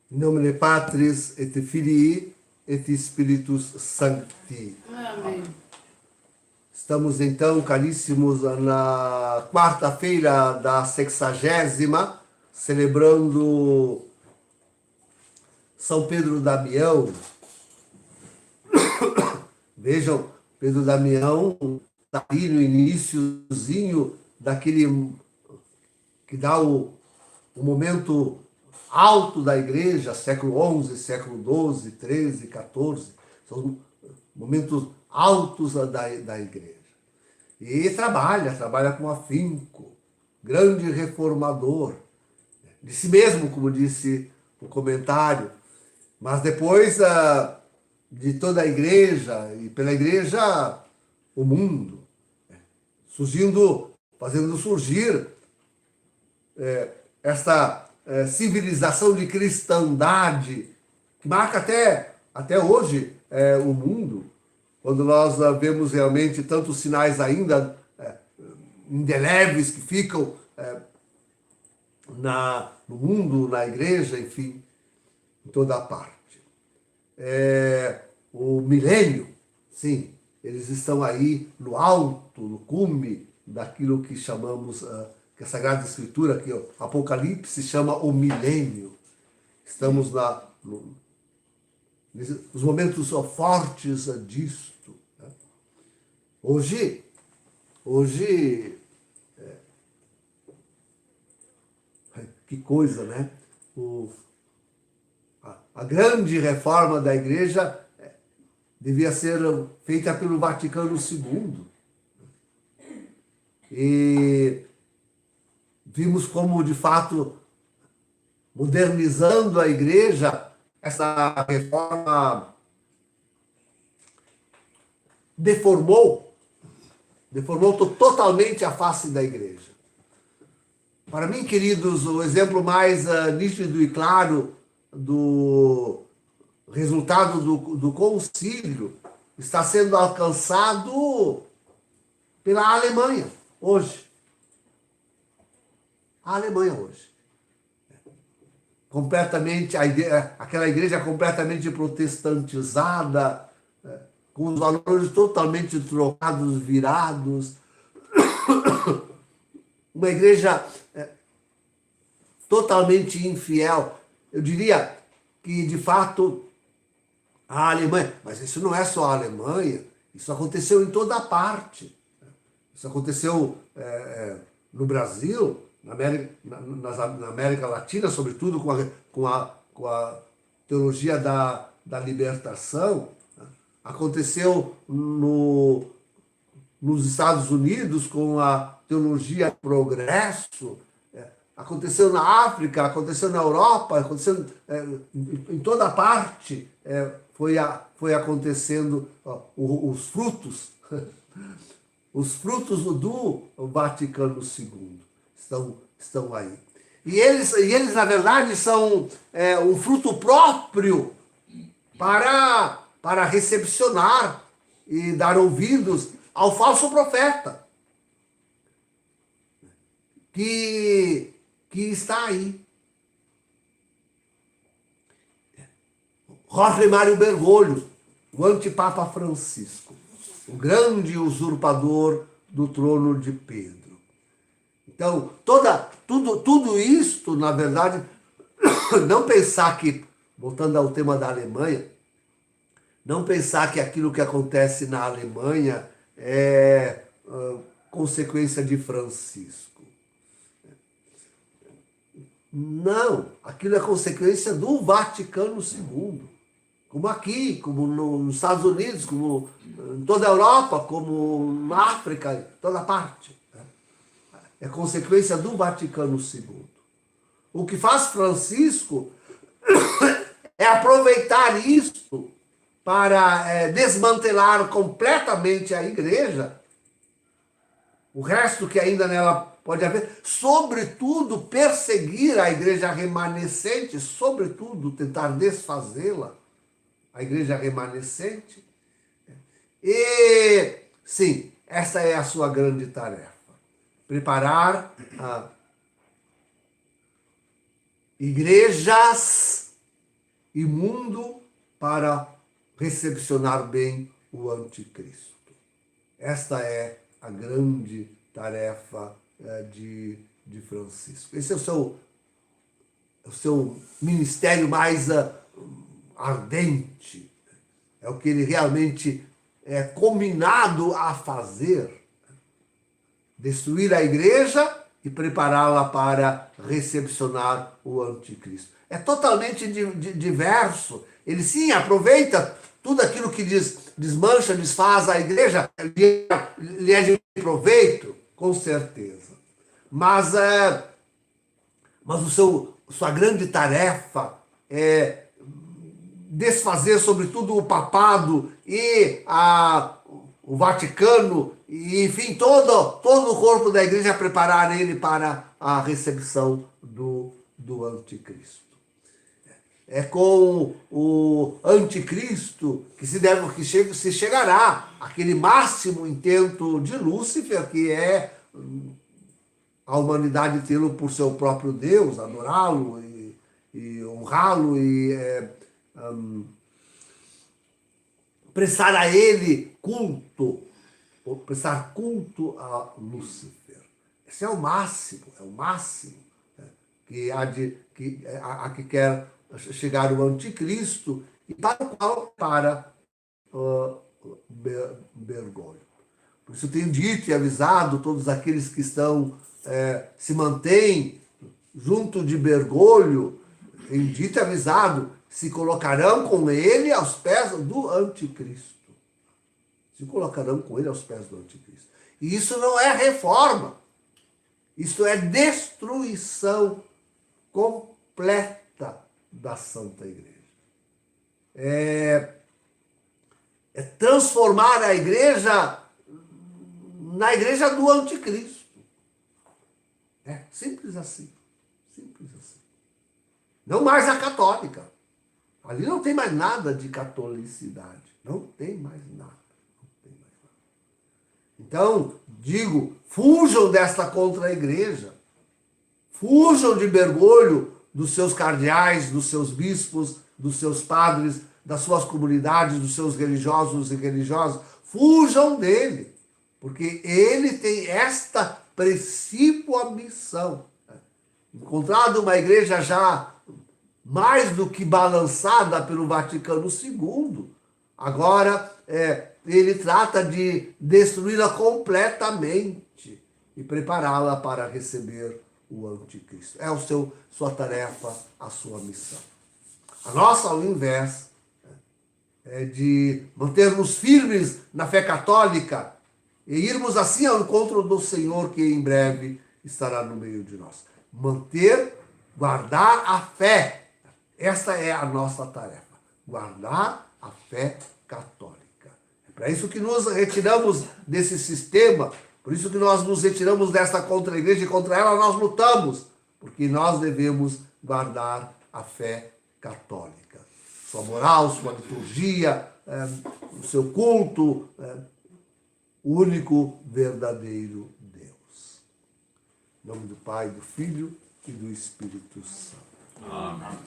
In nomine Patris et Filii et Spiritus Sancti. Amém. Estamos então, caríssimos, na quarta-feira da 60ª, celebrando São Pedro Damião. Vejam, Pedro Damião está ali no iniciozinho daquele que dá o momento alto da igreja, século XI, século XII, XIII, XIV, são momentos altos da igreja. E trabalha com afinco, grande reformador, de si mesmo, como disse o comentário, mas depois de toda a igreja, e pela igreja, o mundo, fazendo surgir esta civilização de cristandade que marca até hoje o mundo, quando nós vemos realmente tantos sinais ainda indeléveis que ficam no mundo, na igreja, enfim, em toda a parte. O milênio, sim, eles estão aí no alto, no cume daquilo que chamamos, que a Sagrada Escritura, que o Apocalipse chama o milênio. Estamos nos momentos fortes disto. Né? Hoje que coisa, né? A grande reforma da igreja devia ser feita pelo Vaticano II. E vimos como, de fato, modernizando a igreja, essa reforma deformou totalmente a face da igreja. Para mim, queridos, o exemplo mais nítido e claro do resultado do concílio está sendo alcançado pela Alemanha hoje. A Alemanha hoje. Aquela igreja completamente protestantizada, com os valores totalmente trocados, virados. Uma igreja totalmente infiel. Eu diria que, de fato, a Alemanha... Mas isso não é só a Alemanha, isso aconteceu em toda parte. Isso aconteceu no Brasil, na América Latina, sobretudo com a teologia da libertação. Aconteceu nos Estados Unidos com a teologia do progresso. Aconteceu na África, aconteceu na Europa, aconteceu em toda parte. Foi acontecendo os frutos. Os frutos do Vaticano II estão aí. E eles, na verdade, são um fruto próprio para recepcionar e dar ouvidos ao falso profeta que está aí. Jorge Mário Bergoglio, o antipapa Francisco, o grande usurpador do trono de Pedro. Então, tudo isto, na verdade, não pensar que, voltando ao tema da Alemanha, não pensar que aquilo que acontece na Alemanha é consequência de Francisco. Não, aquilo é consequência do Vaticano II. Como aqui, como nos Estados Unidos, como em toda a Europa, como na África, em toda parte. É consequência do Vaticano II. O que faz Francisco é aproveitar isso para desmantelar completamente a igreja, o resto que ainda nela pode haver, sobretudo perseguir a igreja remanescente, sobretudo tentar desfazê-la, a igreja remanescente. E, sim, essa é a sua grande tarefa. Preparar igrejas imundo para recepcionar bem o anticristo. Esta é a grande tarefa de Francisco. Esse é o seu ministério mais ardente. É o que ele realmente é combinado a fazer. Destruir a igreja e prepará-la para recepcionar o anticristo. É totalmente diverso. Ele sim aproveita tudo aquilo que desmancha, desfaz a igreja, lhe é de proveito, com certeza. Mas sua grande tarefa é desfazer, sobretudo, o papado e o Vaticano, e, enfim, todo o corpo da igreja, preparar ele para a recepção do anticristo. É com o anticristo que se chegará aquele máximo intento de Lúcifer, que é a humanidade tê-lo por seu próprio Deus, adorá-lo e honrá-lo e prestar a ele culto, ou prestar culto a Lúcifer. Esse é o máximo que que quer chegar o anticristo e para Bergoglio. Por isso eu tenho dito e avisado todos aqueles que se mantêm junto de Bergoglio, tenho dito e avisado, se colocarão com ele aos pés do anticristo. Se colocarão com ele aos pés do anticristo. E isso não é reforma. Isso é destruição completa da Santa Igreja. É transformar a igreja na igreja do anticristo. É simples assim. Simples assim. Não mais a católica. Ali não tem mais nada de catolicidade. Não tem mais nada. Então, digo, fujam desta contra-igreja. Fujam de Bergoglio, dos seus cardeais, dos seus bispos, dos seus padres, das suas comunidades, dos seus religiosos e religiosas. Fujam dele, porque ele tem esta precípua missão. Encontrado uma igreja já mais do que balançada pelo Vaticano II, agora ele trata de destruí-la completamente e prepará-la para receber o anticristo. É sua tarefa, a sua missão. A nossa, ao invés, é de mantermos firmes na fé católica e irmos assim ao encontro do Senhor, que em breve estará no meio de nós. Guardar a fé. Esta é a nossa tarefa. Guardar a fé católica. É para isso que nos retiramos desse sistema, por isso que nós nos retiramos desta contra-igreja e contra ela nós lutamos, porque nós devemos guardar a fé católica. Sua moral, sua liturgia, o seu culto, o único verdadeiro Deus. Em nome do Pai, do Filho e do Espírito Santo. Amém.